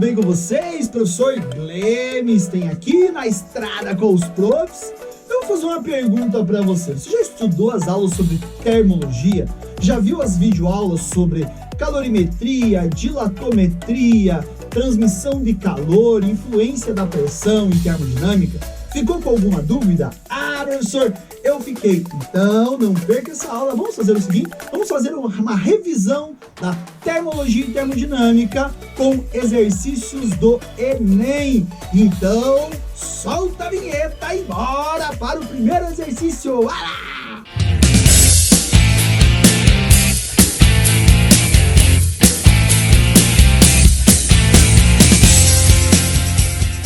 bem com vocês? Professor Glemes tem aqui na Estrada com os Profs. Eu vou fazer uma pergunta para você. Você já estudou as aulas sobre termologia? Já viu as videoaulas sobre calorimetria, dilatometria, transmissão de calor, influência da pressão e termodinâmica? Ficou com alguma dúvida? Ah, professor, eu fiquei. Então, não perca essa aula. Vamos fazer o seguinte, vamos fazer uma revisão da termologia e termodinâmica com exercícios do Enem. Então, solta a vinheta e bora para o primeiro exercício. Ará!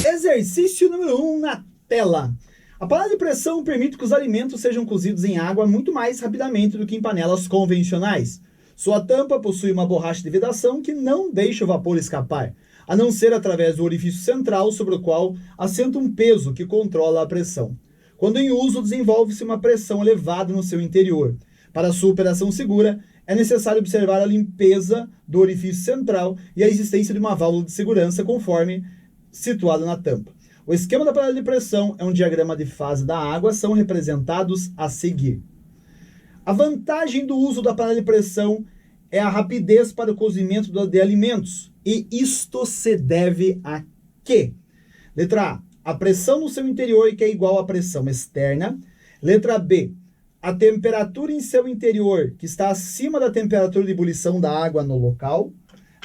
Exercício número 1 na tela. A panela de pressão permite que os alimentos sejam cozidos em água muito mais rapidamente do que em panelas convencionais. Sua tampa possui uma borracha de vedação que não deixa o vapor escapar, a não ser através do orifício central sobre o qual assenta um peso que controla a pressão. Quando em uso, desenvolve-se uma pressão elevada no seu interior. Para sua operação segura, é necessário observar a limpeza do orifício central e a existência de uma válvula de segurança conforme situada na tampa. O esquema da panela de pressão é um diagrama de fase da água, são representados a seguir. A vantagem do uso da panela de pressão é a rapidez para o cozimento de alimentos. E isto se deve a quê? Letra A pressão no seu interior, que é igual à pressão externa. Letra B, a temperatura em seu interior, que está acima da temperatura de ebulição da água no local.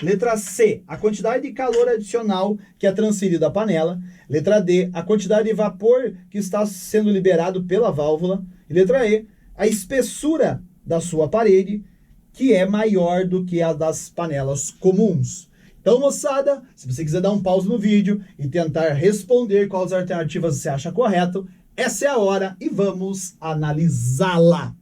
Letra C, a quantidade de calor adicional que é transferido da panela. Letra D, a quantidade de vapor que está sendo liberado pela válvula. E letra E, a espessura da sua parede, que é maior do que a das panelas comuns. Então, moçada, se você quiser dar um pause no vídeo e tentar responder quais alternativas você acha correto, essa é a hora e vamos analisá-la.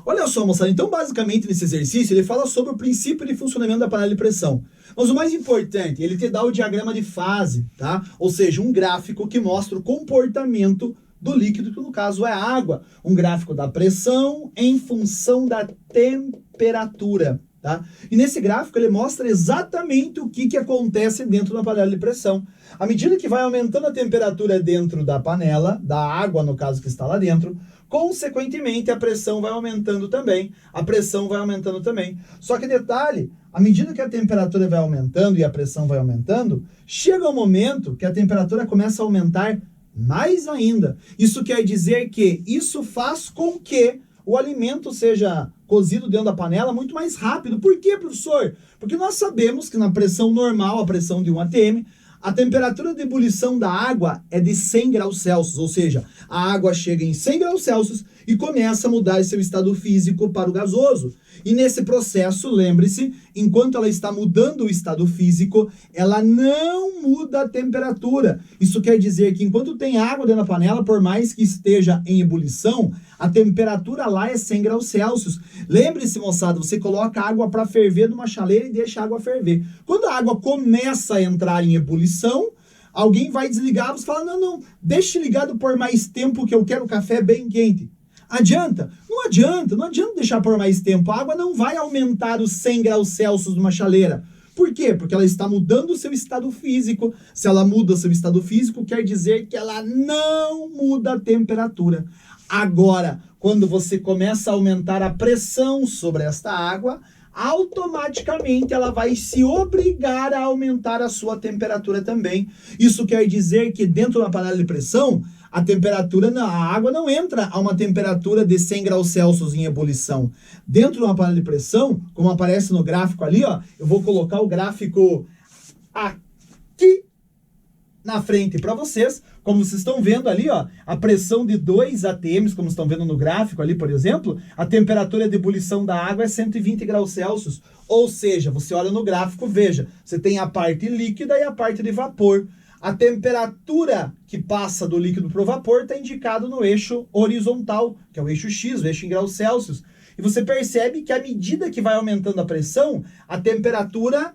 Olha só, moçada, então basicamente nesse exercício ele fala sobre o princípio de funcionamento da panela de pressão. Mas o mais importante, ele te dá o diagrama de fase, tá? Ou seja, um gráfico que mostra o comportamento do líquido, que no caso é a água. Um gráfico da pressão em função da temperatura, tá? E nesse gráfico ele mostra exatamente o que acontece dentro da panela de pressão. À medida que vai aumentando a temperatura dentro da panela, da água no caso que está lá dentro, consequentemente, a pressão vai aumentando também. A pressão vai aumentando também. Só que detalhe, à medida que a temperatura vai aumentando e a pressão vai aumentando, chega um momento que a temperatura começa a aumentar mais ainda. Isso quer dizer que isso faz com que o alimento seja cozido dentro da panela muito mais rápido. Por quê, professor? Porque nós sabemos que na pressão normal, a pressão de 1 atm, a temperatura de ebulição da água é de 100 graus Celsius, ou seja, a água chega em 100 graus Celsius e começa a mudar seu estado físico para o gasoso. E nesse processo, lembre-se, enquanto ela está mudando o estado físico, ela não muda a temperatura. Isso quer dizer que enquanto tem água dentro da panela, por mais que esteja em ebulição, a temperatura lá é 100 graus Celsius. Lembre-se, moçada, você coloca a água para ferver numa chaleira e deixa a água ferver. Quando a água começa a entrar em ebulição, alguém vai desligar, você fala, não, deixe ligado por mais tempo que eu quero o café bem quente. Adianta? Não adianta deixar por mais tempo. A água não vai aumentar os 100 graus Celsius numa chaleira. Por quê? Porque ela está mudando o seu estado físico. Se ela muda o seu estado físico, quer dizer que ela não muda a temperatura. Agora, quando você começa a aumentar a pressão sobre esta água, automaticamente ela vai se obrigar a aumentar a sua temperatura também. Isso quer dizer que dentro da panela de pressão, a temperatura, a água não entra a uma temperatura de 100 graus Celsius em ebulição. Dentro de uma panela de pressão, como aparece no gráfico ali, ó, eu vou colocar o gráfico aqui na frente para vocês. Como vocês estão vendo ali, ó, a pressão de 2 atm, como estão vendo no gráfico ali, por exemplo, a temperatura de ebulição da água é 120 graus Celsius. Ou seja, você olha no gráfico, veja, você tem a parte líquida e a parte de vapor. A temperatura que passa do líquido para o vapor está indicado no eixo horizontal, que é o eixo X, o eixo em graus Celsius. E você percebe que à medida que vai aumentando a pressão, a temperatura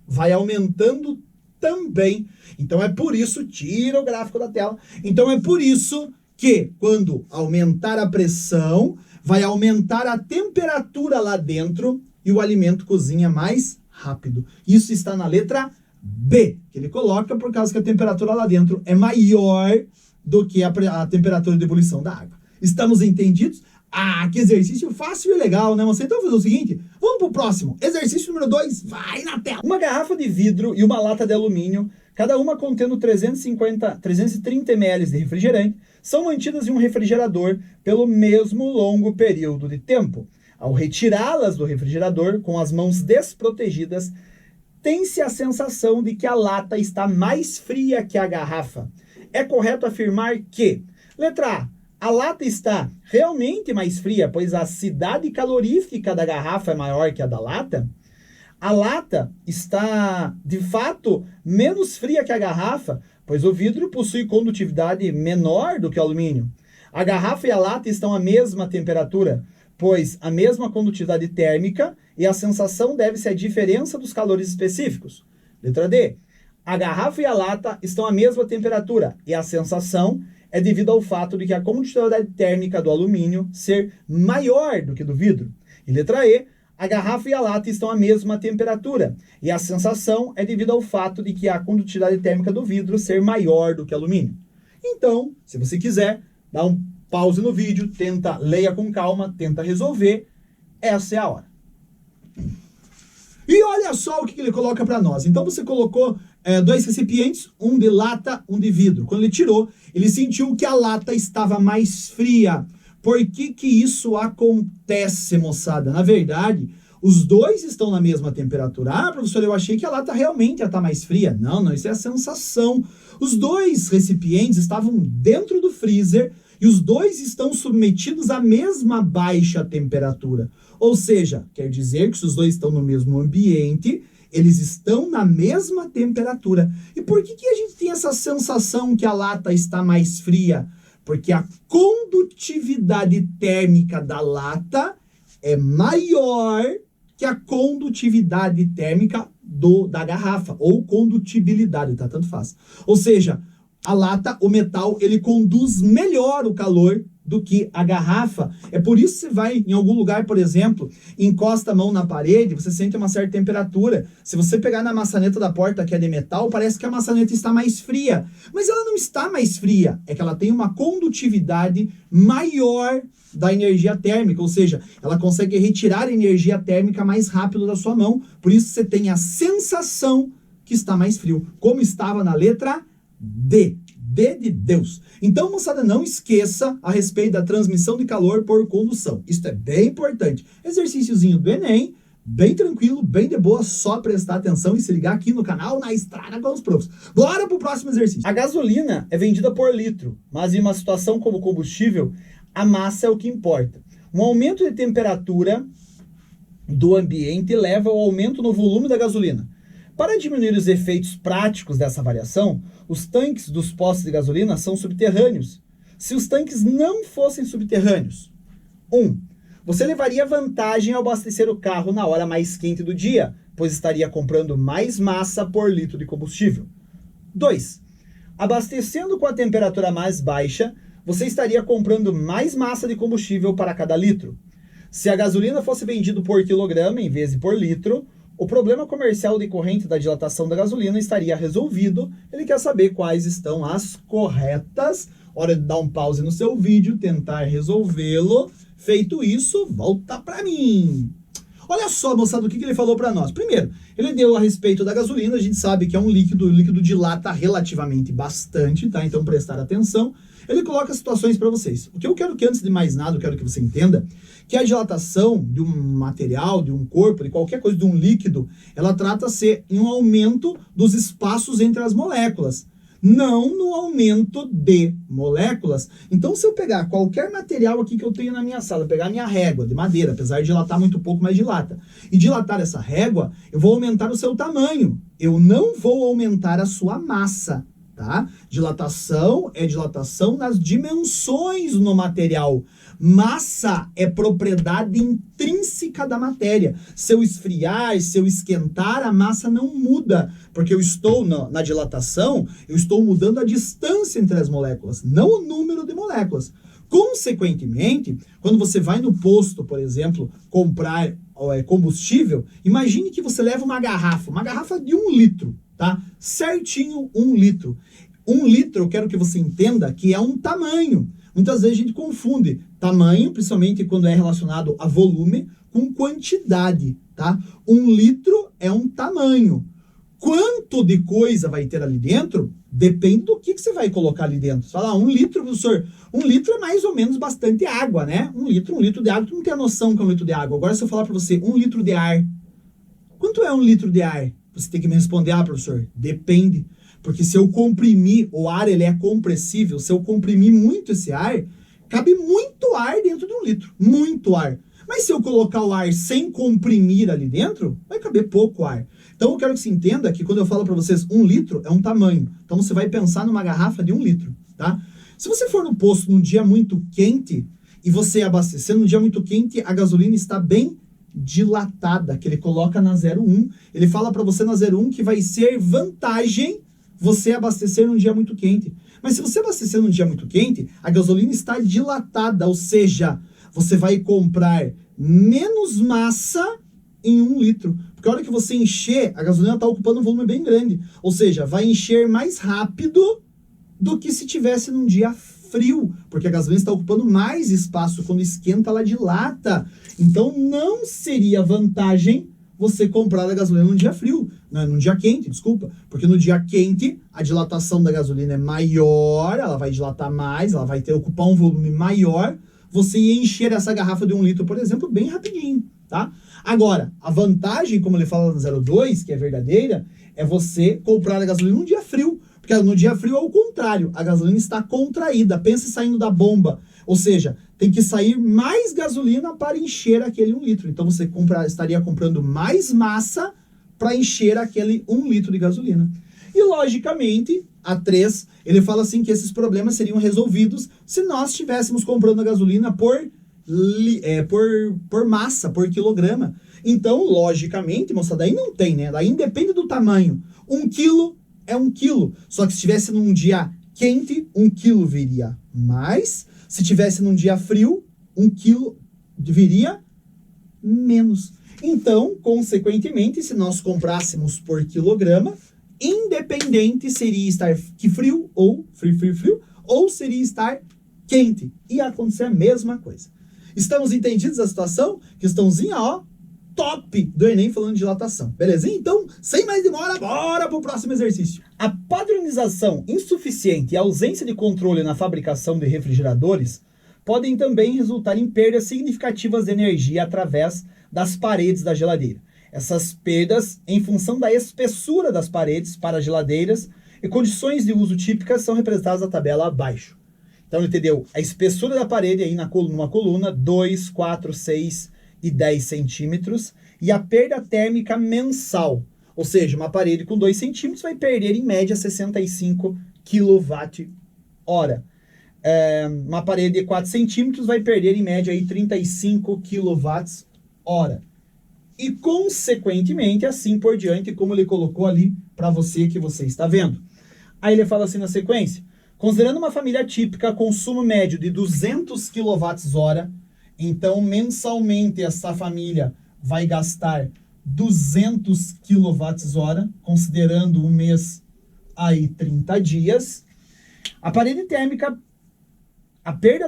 vai aumentando também. Então é por isso, tira o gráfico da tela, então é por isso que quando aumentar a pressão, vai aumentar a temperatura lá dentro e o alimento cozinha mais rápido. Isso está na letra B, que ele coloca por causa que a temperatura lá dentro é maior do que a temperatura de ebulição da água. Estamos entendidos? Ah, que exercício fácil e legal, né, moça? Então vamos fazer o seguinte, vamos pro próximo. Exercício número 2, vai na tela. Uma garrafa de vidro e uma lata de alumínio, cada uma contendo 330 ml de refrigerante, são mantidas em um refrigerador pelo mesmo longo período de tempo. Ao retirá-las do refrigerador com as mãos desprotegidas, tem-se a sensação de que a lata está mais fria que a garrafa. É correto afirmar que, letra A lata está realmente mais fria, pois a acidade calorífica da garrafa é maior que a da lata? A lata está, de fato, menos fria que a garrafa, pois o vidro possui condutividade menor do que o alumínio. A garrafa e a lata estão à mesma temperatura, pois a mesma condutividade térmica e a sensação deve-se à diferença dos calores específicos. Letra D. A garrafa e a lata estão à mesma temperatura e a sensação é devido ao fato de que a condutividade térmica do alumínio ser maior do que do vidro. E letra E. A garrafa e a lata estão à mesma temperatura e a sensação é devido ao fato de que a condutividade térmica do vidro ser maior do que o alumínio. Então, se você quiser, dá um pause no vídeo, leia com calma, tenta resolver. Essa é a hora. E olha só o que ele coloca para nós. Então você colocou 2 recipientes, um de lata, um de vidro. Quando ele tirou, ele sentiu que a lata estava mais fria. Por que que isso acontece, moçada? Na verdade, os dois estão na mesma temperatura. Ah, professor, eu achei que a lata realmente ia estar mais fria. Não, não, isso é a sensação. Os dois recipientes estavam dentro do freezer e os dois estão submetidos à mesma baixa temperatura. Ou seja, quer dizer que se os dois estão no mesmo ambiente, eles estão na mesma temperatura. E por que que a gente tem essa sensação que a lata está mais fria? Porque a condutividade térmica da lata é maior que a condutividade térmica da garrafa, ou condutibilidade, tá? Tanto faz. Ou seja, a lata, o metal, ele conduz melhor o calor do que a garrafa. É por isso que você vai em algum lugar, por exemplo, encosta a mão na parede, você sente uma certa temperatura. Se você pegar na maçaneta da porta que é de metal, parece que a maçaneta está mais fria. Mas ela não está mais fria, é que ela tem uma condutividade maior da energia térmica, ou seja, ela consegue retirar a energia térmica mais rápido da sua mão. Por isso você tem a sensação que está mais frio, como estava na letra D. D de Deus. Então, moçada, não esqueça a respeito da transmissão de calor por condução. Isso é bem importante. Exercíciozinho do Enem, bem tranquilo, bem de boa, só prestar atenção e se ligar aqui no canal Na Estrada com os Profs. Bora pro próximo exercício. A gasolina é vendida por litro, mas em uma situação como combustível, a massa é o que importa. Um aumento de temperatura do ambiente leva ao aumento no volume da gasolina. Para diminuir os efeitos práticos dessa variação, os tanques dos postos de gasolina são subterrâneos. Se os tanques não fossem subterrâneos, 1. Você levaria vantagem ao abastecer o carro na hora mais quente do dia, pois estaria comprando mais massa por litro de combustível. 2. Abastecendo com a temperatura mais baixa, você estaria comprando mais massa de combustível para cada litro. Se a gasolina fosse vendida por quilograma em vez de por litro, o problema comercial decorrente da dilatação da gasolina estaria resolvido. Ele quer saber quais estão as corretas. Hora de dar um pause no seu vídeo, tentar resolvê-lo. Feito isso, volta para mim. Olha só, moçada, o que ele falou para nós. Primeiro, ele deu a respeito da gasolina. A gente sabe que é um líquido, o líquido dilata relativamente bastante, tá? Então, prestar atenção. Ele coloca situações para vocês. O que eu quero que, antes de mais nada, eu quero que você entenda que a dilatação de um material, de um corpo, de qualquer coisa, de um líquido, ela trata-se em um aumento dos espaços entre as moléculas, não no aumento de moléculas. Então, se eu pegar qualquer material aqui que eu tenho na minha sala, pegar minha régua de madeira, apesar de dilatar muito pouco, mas dilata, e dilatar essa régua, eu vou aumentar o seu tamanho. Eu não vou aumentar a sua massa. Tá? Dilatação é dilatação nas dimensões no material. Massa é propriedade intrínseca da matéria. Se eu esfriar, se eu esquentar, a massa não muda, porque eu estou na dilatação, eu estou mudando a distância entre as moléculas, não o número de moléculas. Consequentemente, quando você vai no posto, por exemplo, comprar combustível, imagine que você leva uma garrafa de 1 litro, tá? Certinho 1 litro. 1 litro, eu quero que você entenda que é um tamanho. Muitas vezes a gente confunde tamanho, principalmente quando é relacionado a volume, com quantidade, tá? 1 litro é um tamanho. Quanto de coisa vai ter ali dentro, depende do que você vai colocar ali dentro. Você fala, 1 litro, professor, 1 litro é mais ou menos bastante água, né? 1 litro de água, tu não tem a noção que é 1 litro de água. Agora, se eu falar para você, 1 litro de ar, quanto é 1 litro de ar? Você tem que me responder, professor, depende. Porque se eu comprimir, o ar ele é compressível, se eu comprimir muito esse ar, cabe muito ar dentro de 1 litro, muito ar. Mas se eu colocar o ar sem comprimir ali dentro, vai caber pouco ar. Então eu quero que você entenda que quando eu falo para vocês 1 litro é um tamanho. Então você vai pensar numa garrafa de 1 litro, tá? Se você for no posto num dia muito quente e você abastecer num dia muito quente, a gasolina está bem dilatada, que ele coloca na 01. Ele fala para você na 01 que vai ser vantagem você abastecer num dia muito quente. Mas se você abastecer num dia muito quente, a gasolina está dilatada, ou seja, você vai comprar menos massa em 1 litro. Porque a hora que você encher, a gasolina está ocupando um volume bem grande. Ou seja, vai encher mais rápido do que se tivesse num dia frio. Porque a gasolina está ocupando mais espaço. Quando esquenta, ela dilata. Então, não seria vantagem você comprar a gasolina num dia frio, né? Num dia quente, desculpa, porque no dia quente a dilatação da gasolina é maior, ela vai dilatar mais, ela vai ocupar um volume maior, você ia encher essa garrafa de 1 litro, por exemplo, bem rapidinho, tá? Agora, a vantagem, como ele fala no 02, que é verdadeira, é você comprar a gasolina num dia frio, porque no dia frio é o contrário, a gasolina está contraída, pensa saindo da bomba, ou seja, tem que sair mais gasolina para encher aquele 1 litro. Então você estaria comprando mais massa para encher aquele 1 litro de gasolina. E logicamente, a 3, ele fala assim que esses problemas seriam resolvidos se nós estivéssemos comprando a gasolina por massa, por quilograma. Então, logicamente, moçada, daí não tem, né? Daí independe do tamanho. 1 quilo é 1 quilo. Só que se estivesse num dia quente, 1 quilo viria mais. Se tivesse num dia frio, 1 quilo viria menos. Então, consequentemente, se nós comprássemos por quilograma, independente seria estar frio ou frio, ou seria estar quente. Ia acontecer a mesma coisa. Estamos entendidos da situação? Questãozinha, ó, top do Enem falando de dilatação. Belezinha? Então, sem mais demora, bora pro próximo exercício. A padronização insuficiente e a ausência de controle na fabricação de refrigeradores podem também resultar em perdas significativas de energia através das paredes da geladeira. Essas perdas, em função da espessura das paredes para geladeiras e condições de uso típicas, são representadas na tabela abaixo. Então, entendeu? A espessura da parede aí numa coluna, 2, 4, 6 e 10 centímetros, e a perda térmica mensal, ou seja, uma parede com 2 centímetros vai perder em média 65 kWh. Uma parede de 4 centímetros vai perder em média aí 35 kWh. E consequentemente, assim por diante, como ele colocou ali para você que você está vendo. Aí ele fala assim na sequência: considerando uma família típica, consumo médio de 200 kWh, então, mensalmente, essa família vai gastar 200 kWh, considerando um mês aí 30 dias. A perda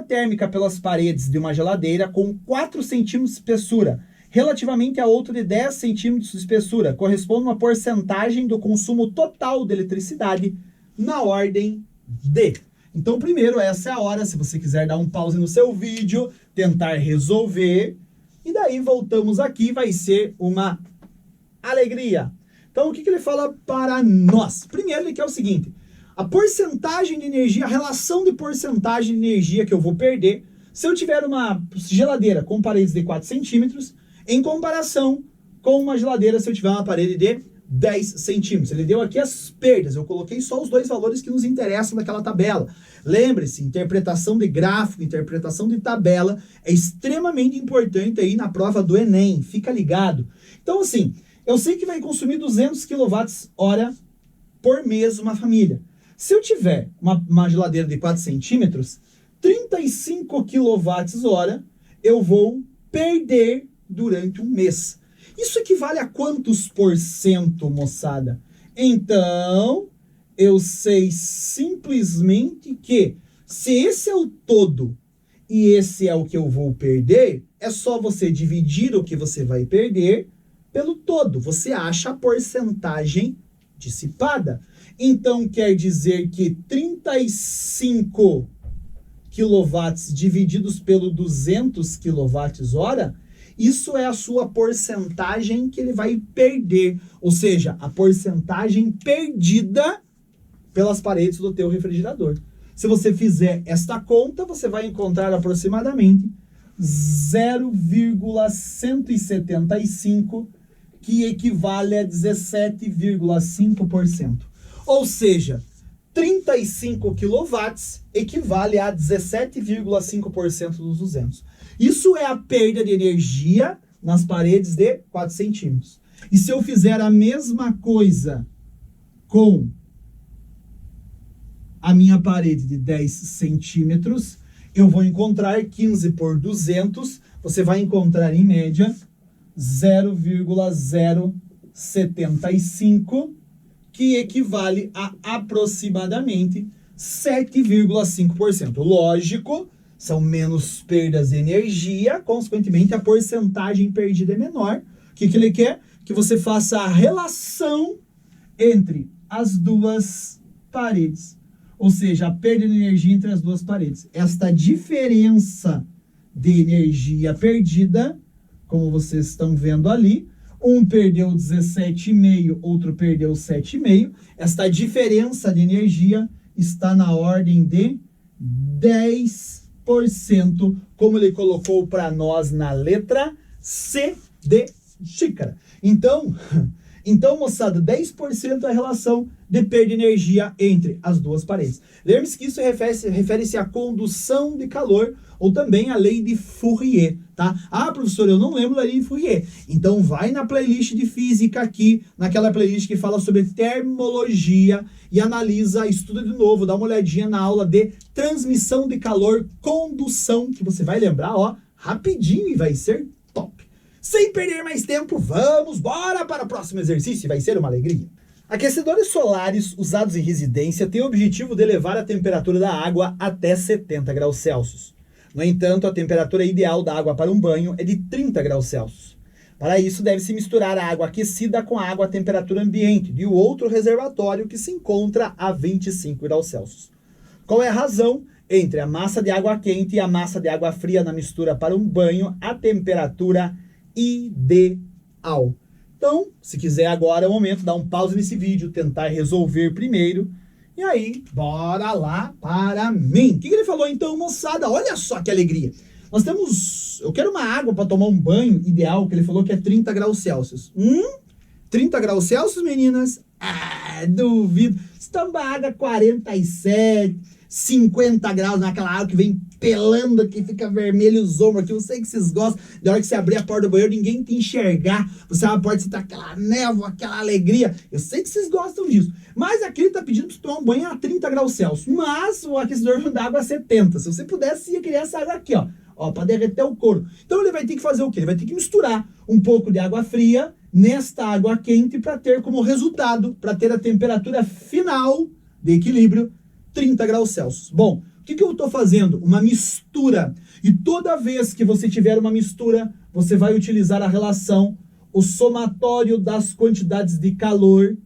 térmica pelas paredes de uma geladeira com 4 centímetros de espessura, relativamente a outra de 10 centímetros de espessura, corresponde a uma porcentagem do consumo total de eletricidade na ordem de... Então, primeiro, essa é a hora, se você quiser dar um pause no seu vídeo, tentar resolver, e daí voltamos aqui, vai ser uma alegria. Então, o que ele fala para nós? Primeiro, ele quer o seguinte: a porcentagem de energia, a relação de porcentagem de energia que eu vou perder se eu tiver uma geladeira com paredes de 4 centímetros, em comparação com uma geladeira se eu tiver uma parede de 10 centímetros. Ele deu aqui as perdas, eu coloquei só os dois valores que nos interessam daquela tabela. Lembre-se, interpretação de gráfico, interpretação de tabela é extremamente importante aí na prova do Enem, fica ligado. Então assim, eu sei que vai consumir 200 kWh por mês uma família. Se eu tiver uma geladeira de 4 centímetros, 35 kWh eu vou perder durante um mês. Isso equivale a quantos por cento, moçada? Então, eu sei simplesmente que se esse é o todo e esse é o que eu vou perder, é só você dividir o que você vai perder pelo todo. Você acha a porcentagem dissipada. Então, quer dizer que 35 quilowatts divididos pelo 200 kWh, isso é a sua porcentagem que ele vai perder. Ou seja, a porcentagem perdida pelas paredes do teu refrigerador. Se você fizer esta conta, você vai encontrar aproximadamente 0,175, que equivale a 17,5%. Ou seja, 35 quilowatts equivale a 17,5% dos 200. Isso é a perda de energia nas paredes de 4 centímetros. E se eu fizer a mesma coisa com a minha parede de 10 centímetros, eu vou encontrar 15 por 200, você vai encontrar em média 0,075, que equivale a aproximadamente 7,5%. Lógico, são menos perdas de energia, consequentemente a porcentagem perdida é menor. O que ele quer? Que você faça a relação entre as duas paredes. Ou seja, a perda de energia entre as duas paredes. Esta diferença de energia perdida, como vocês estão vendo ali, um perdeu 17,5, outro perdeu 7,5. Esta diferença de energia está na ordem de 10%, como ele colocou para nós na letra C de xícara. Então, moçada, 10% é a relação de perda de energia entre as duas paredes. Lembre-se que isso refere-se à condução de calor, ou também à lei de Fourier, tá? Ah, professor, eu não lembro da lei de Fourier. Então vai na playlist de física aqui, naquela playlist que fala sobre termologia, e analisa, estuda de novo, dá uma olhadinha na aula de transmissão de calor, condução, que você vai lembrar, ó, rapidinho, e vai ser top. Sem perder mais tempo, vamos bora para o próximo exercício, vai ser uma alegria. Aquecedores solares usados em residência têm o objetivo de elevar a temperatura da água até 70 graus Celsius. No entanto, a temperatura ideal da água para um banho é de 30 graus Celsius. Para isso, deve-se misturar a água aquecida com a água à temperatura ambiente de outro reservatório que se encontra a 25 graus Celsius. Qual é a razão entre a massa de água quente e a massa de água fria na mistura para um banho à temperatura ideal? Então, se quiser agora é o momento, dar um pause nesse vídeo, tentar resolver primeiro. E aí, bora lá para mim. O que ele falou então, moçada? Olha só que alegria. Nós temos... Eu quero uma água para tomar um banho ideal, que ele falou que é 30 graus Celsius. 30 graus Celsius, meninas? Ah, duvido. Estamos a água 47, 50 graus, naquela água que vem pelando, que fica vermelho os ombros aqui. Eu sei que vocês gostam. Da hora que você abrir a porta do banheiro, ninguém te enxergar. Você abre a porta, você tá aquela névoa, aquela alegria. Eu sei que vocês gostam disso. Mas aqui ele tá pedindo pra você tomar um banho a 30 graus Celsius. Mas o aquecedor manda água a 70. Se você pudesse, ia querer essa água aqui, ó. Ó, pra derreter o couro. Então ele vai ter que fazer o quê? Ele vai ter que misturar um pouco de água fria nesta água quente para ter como resultado, para ter a temperatura final de equilíbrio 30 graus Celsius. Bom, o que eu estou fazendo? Uma mistura. E toda vez que você tiver uma mistura, você vai utilizar a relação, o somatório das quantidades de calor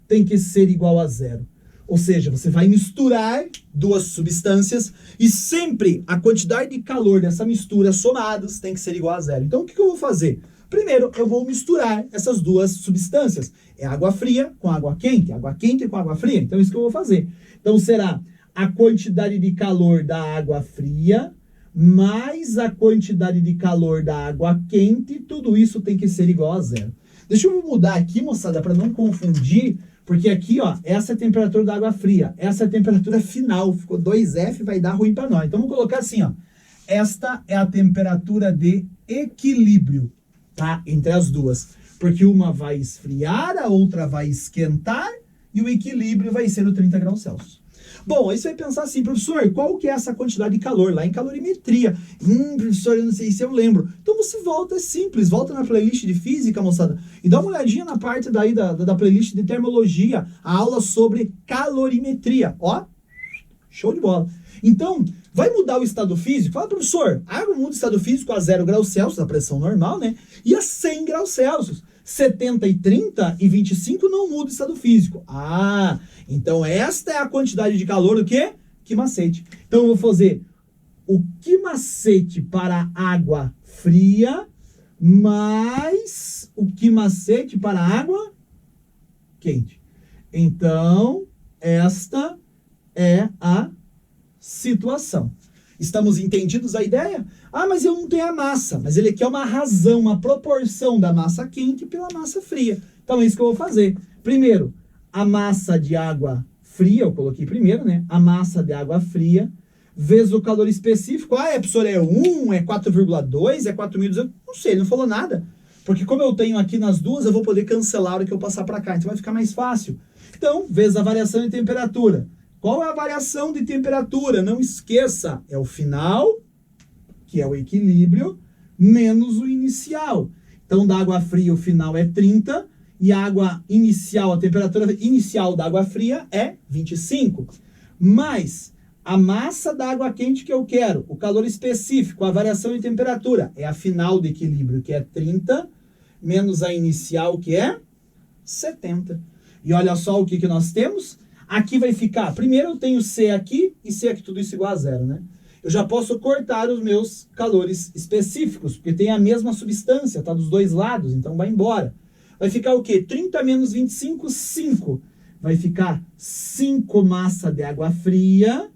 tem que ser igual a zero. Ou seja, você vai misturar duas substâncias e sempre a quantidade de calor dessa mistura somados tem que ser igual a zero. Então, o que eu vou fazer? Primeiro, eu vou misturar essas duas substâncias. É água fria com água quente com água fria. Então, é isso que eu vou fazer. Então, será a quantidade de calor da água fria mais a quantidade de calor da água quente. Tudo isso tem que ser igual a zero. Deixa eu mudar aqui, moçada, para não confundir. Porque aqui, ó, essa é a temperatura da água fria. Essa é a temperatura final. Ficou 2F, vai dar ruim para nós. Então, vamos colocar assim, ó. Esta é a temperatura de equilíbrio, tá? Entre as duas. Porque uma vai esfriar, a outra vai esquentar e o equilíbrio vai ser o 30 graus Celsius. Bom, aí você vai pensar assim, professor, qual que é essa quantidade de calor? Lá em calorimetria. Professor, eu não sei se eu lembro. Então você volta, é simples, volta na playlist de física, moçada, e dá uma olhadinha na parte daí da playlist de termologia, a aula sobre calorimetria. Ó, show de bola. Então, vai mudar o estado físico? Fala, professor, a água muda o estado físico a 0 graus Celsius, a pressão normal, né? E a 100 graus Celsius. 70 e 30 e 25 não muda o estado físico. Ah, então esta é a quantidade de calor do quê? Que macete. Então eu vou fazer o que macete para água fria mais o que macete para água quente. Então, esta é a situação. Estamos entendidos a ideia? Ah, mas eu não tenho a massa. Mas ele quer uma razão, uma proporção da massa quente pela massa fria. Então é isso que eu vou fazer. Primeiro, a massa de água fria, eu coloquei primeiro, né? A massa de água fria, vezes o calor específico. Ah, professor, é 1, é 4,2, é 4.200? Não sei, ele não falou nada. Porque como eu tenho aqui nas duas, eu vou poder cancelar a hora que eu passar para cá. Então vai ficar mais fácil. Então, vezes a variação de temperatura. Qual é a variação de temperatura? Não esqueça, é o final, que é o equilíbrio, menos o inicial. Então, da água fria, o final é 30, e a água inicial, a temperatura inicial da água fria é 25. Mais a massa da água quente que eu quero, o calor específico, a variação de temperatura, é a final do equilíbrio, que é 30, menos a inicial, que é 70. E olha só o que nós temos. Aqui vai ficar, primeiro eu tenho C aqui e C aqui, tudo isso igual a 0, né? Eu já posso cortar os meus calores específicos, porque tem a mesma substância, tá dos dois lados, então vai embora. Vai ficar o quê? 30 menos 25, 5. Vai ficar 5 massa de água fria,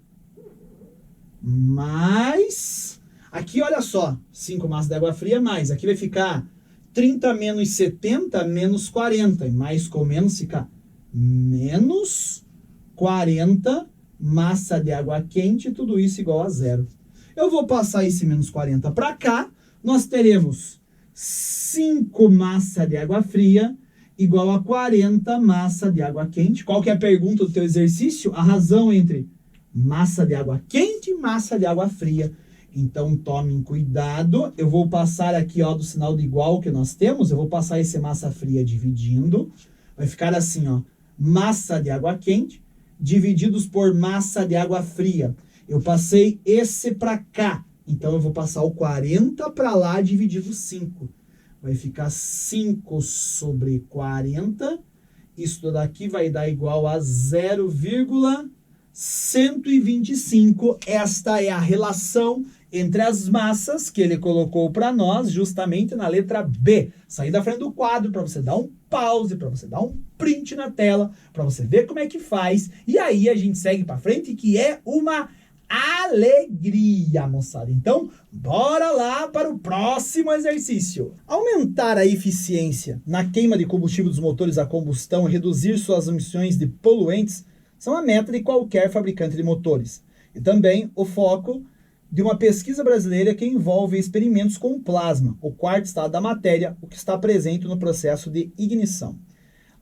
mais... Aqui, olha só, 5 massa de água fria, mais. Aqui vai ficar 30 menos 70, menos 40. E mais com menos fica menos 40 massa de água quente, tudo isso igual a 0. Eu vou passar esse menos 40 para cá, nós teremos 5 massa de água fria igual a 40 massa de água quente. Qual que é a pergunta do teu exercício? A razão entre massa de água quente e massa de água fria. Então tomem cuidado, eu vou passar aqui ó, do sinal de igual que nós temos, eu vou passar esse massa fria dividindo, vai ficar assim ó, massa de água quente divididos por massa de água fria. Eu passei esse para cá, então eu vou passar o 40 para lá dividido 5. Vai ficar 5 sobre 40. Isso daqui vai dar igual a 0,125. Esta é a relação entre as massas que ele colocou para nós, justamente na letra B. Sair da frente do quadro para você dar um pause, para você dar um print na tela, para você ver como é que faz. E aí a gente segue para frente, que é uma alegria, moçada. Então, bora lá para o próximo exercício. Aumentar a eficiência na queima de combustível dos motores a combustão e reduzir suas emissões de poluentes são a meta de qualquer fabricante de motores. E também o foco de uma pesquisa brasileira que envolve experimentos com plasma, o quarto estado da matéria, o que está presente no processo de ignição.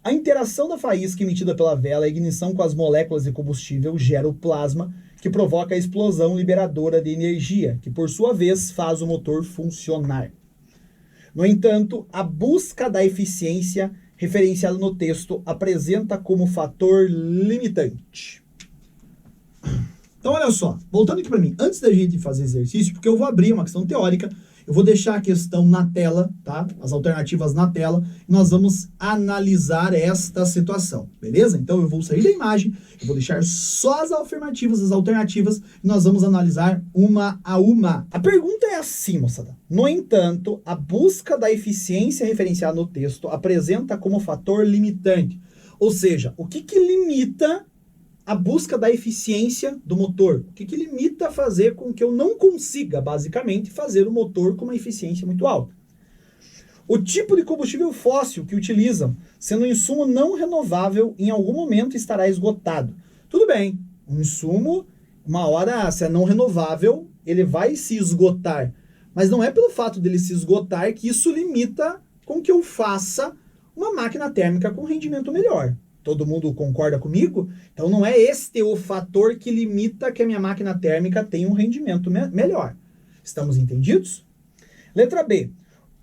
A interação da faísca emitida pela vela e a ignição com as moléculas de combustível gera o plasma, que provoca a explosão liberadora de energia, que por sua vez faz o motor funcionar. No entanto, a busca da eficiência referenciada no texto apresenta como fator limitante. Então, olha só, voltando aqui para mim, antes da gente fazer exercício, porque eu vou abrir uma questão teórica, eu vou deixar a questão na tela, tá? As alternativas na tela, e nós vamos analisar esta situação, beleza? Então, eu vou sair da imagem, eu vou deixar só as afirmativas, as alternativas, e nós vamos analisar uma a uma. A pergunta é assim, moçada. No entanto, a busca da eficiência referenciada no texto apresenta como fator limitante. Ou seja, o que limita a busca da eficiência do motor? O que limita a fazer com que eu não consiga, basicamente, fazer o motor com uma eficiência muito alta? O tipo de combustível fóssil que utilizam, sendo um insumo não renovável, em algum momento estará esgotado. Tudo bem, um insumo, uma hora, se é não renovável, ele vai se esgotar. Mas não é pelo fato dele se esgotar que isso limita com que eu faça uma máquina térmica com rendimento melhor. Todo mundo concorda comigo? Então não é este o fator que limita que a minha máquina térmica tenha um rendimento melhor. Estamos entendidos? Letra B.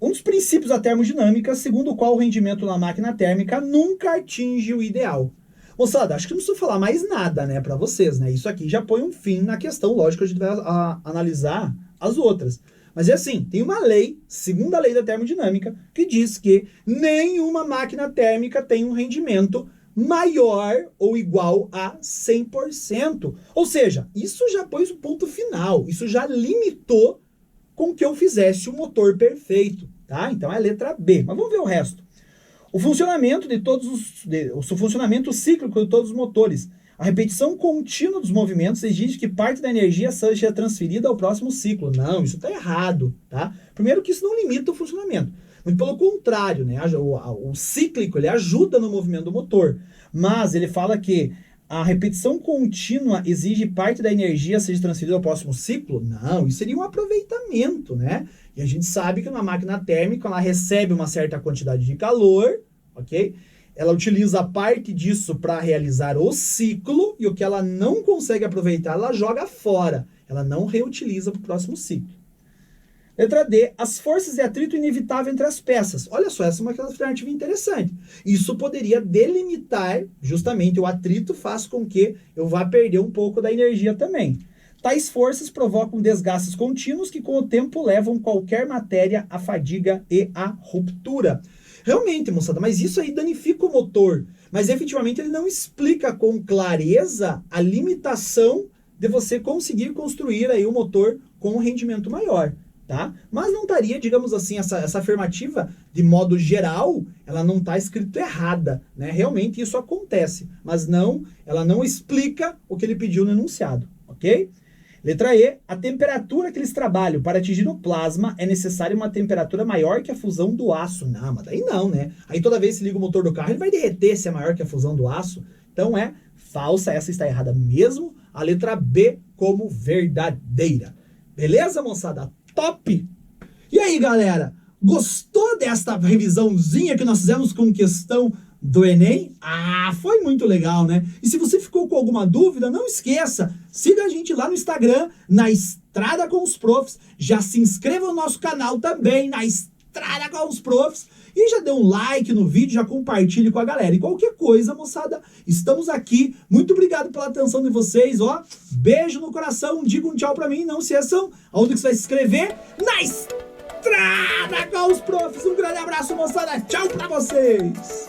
Um dos princípios da termodinâmica, segundo o qual o rendimento na máquina térmica nunca atinge o ideal. Moçada, acho que não preciso falar mais nada, né, para vocês, né? Isso aqui já põe um fim na questão, lógico, a gente vai analisar as outras. Mas é assim, tem uma lei, segunda lei da termodinâmica, que diz que nenhuma máquina térmica tem um rendimento maior ou igual a 100%. Ou seja, isso já pôs o ponto final, isso já limitou com que eu fizesse o motor perfeito, tá? Então é a letra B. Mas vamos ver o resto. O funcionamento o funcionamento cíclico de todos os motores. A repetição contínua dos movimentos exige que parte da energia seja transferida ao próximo ciclo. Não, isso está errado, tá? Primeiro que isso não limita o funcionamento. Muito pelo contrário, né? O cíclico, ele ajuda no movimento do motor. Mas ele fala que a repetição contínua exige parte da energia seja transferida ao próximo ciclo? Não, isso seria um aproveitamento, né? E a gente sabe que uma máquina térmica, ela recebe uma certa quantidade de calor, ok? Ela utiliza parte disso para realizar o ciclo, e o que ela não consegue aproveitar, ela joga fora. Ela não reutiliza para o próximo ciclo. Letra D, as forças de atrito inevitável entre as peças. Olha só, essa é uma alternativa interessante. Isso poderia delimitar, justamente, o atrito faz com que eu vá perder um pouco da energia também. Tais forças provocam desgastes contínuos que com o tempo levam qualquer matéria à fadiga e à ruptura. Realmente, moçada, mas isso aí danifica o motor. Mas efetivamente ele não explica com clareza a limitação de você conseguir construir aí um motor com um rendimento maior. Tá? Mas não estaria, digamos assim, essa afirmativa, de modo geral, ela não está escrito errada, né? Realmente isso acontece, mas não, ela não explica o que ele pediu no enunciado, ok? Letra E, a temperatura que eles trabalham para atingir o plasma é necessária uma temperatura maior que a fusão do aço. Não, mas daí não, né? Aí toda vez que liga o motor do carro, ele vai derreter se é maior que a fusão do aço. Então é falsa, essa está errada mesmo. A letra B como verdadeira. Beleza, moçada? Top! E aí, galera? Gostou desta revisãozinha que nós fizemos com questão do Enem? Ah, foi muito legal, né? E se você ficou com alguma dúvida, não esqueça, siga a gente lá no Instagram, na Estrada com os Profs. Já se inscreva no nosso canal também, na Estrada com os Profs. E já dê um like no vídeo, já compartilhe com a galera. E qualquer coisa, moçada, estamos aqui. Muito obrigado pela atenção de vocês, ó. Beijo no coração, diga um tchau pra mim. Não se esqueçam, aonde que você vai se inscrever? Na Estrada com os Profs. Um grande abraço, moçada. Tchau pra vocês.